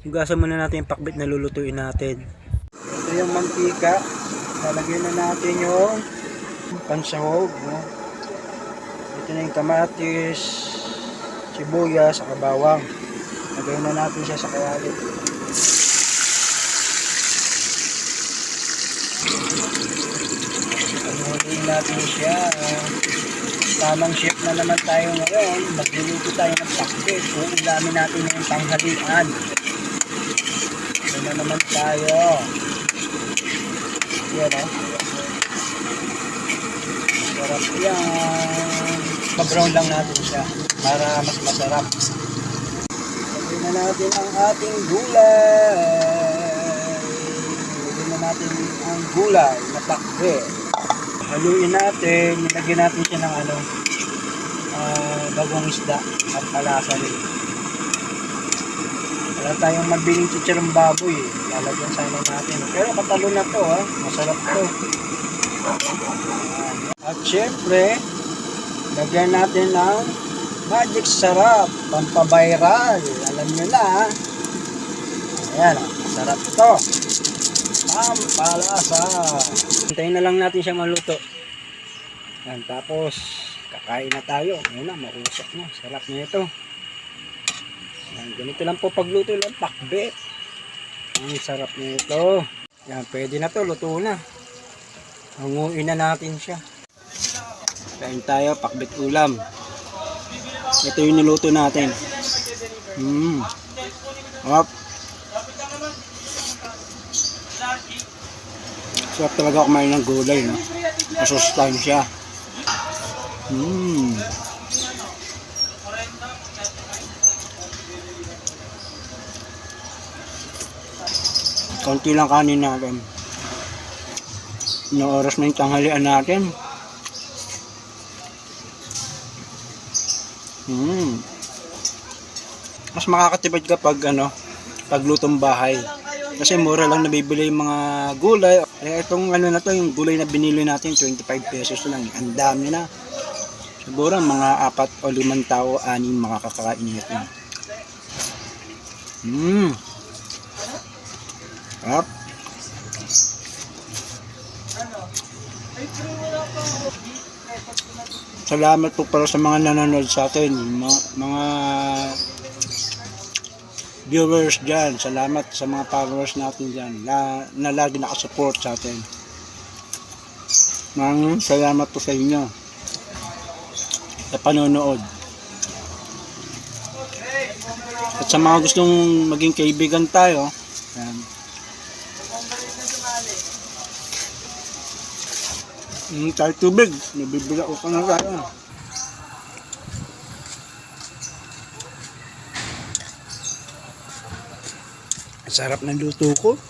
Hugasan muna natin yung pakbit na lulutuin natin. Ito yung mantika. Lalagyan na natin yung pansahog. No? Ito na yung kamatis, sibuyas, saka bawang. Lagyan na natin siya sa kawali. Panuhin natin siya. Tamang chef na naman tayo ngayon. Magluluto tayo ng pakbit. Uulamin natin na yung tanghalian. Ito na naman tayo. Yan o. Masarap yan. Pa-brown lang natin siya para mas masarap. Lagyan na natin ang ating gulay. Lagyan na natin ang gulay na pakbit. Haluin natin. Nilagyan natin siya ng bagong isda at palasa rin. Wala tayong mabiling chicharong baboy eh. Lalagyan sana natin. Pero katalo na to ha. Masarap to. At syempre, lagyan natin ng magic sarap. Pampaviral. Alam nyo na ha. Ayan ha. Masarap to. Pampalasa. Hintayin na lang natin siya maluto. Yan. Tapos, kakain na tayo. Ayan na. Mausap na. Sarap na ito. Yan, ganito lang po pagluto lang, pakbit. Ang sarap nito. Yan, pwede na to, luto na. Hanguin na natin siya. Kain tayo, pakbit ulam. Ito yung niluto natin. Hop. Sarap talaga kumain ng gulay, no? Masustansya. Konti lang kanin natin. No oras na yung tanghalian natin. Mas makakatipid kapag paglutong bahay. Kasi mura lang nabibili yung mga gulay. Itong na to, yung gulay na binili natin, 25 pesos lang. Ang dami na. Siguro mga 4 o 5 tao, 6 makakakain nito. Up. Salamat po para sa mga nanonood sa atin, mga viewers dyan. Salamat sa mga followers natin dyan na lagi nakasupport sa atin. Maraming salamat po sa inyo sa panonood. At sa mga gustong maging kaibigan tayo, yan. Tayo tubig, nabibila ko na tayo. Sarap ng luto ko.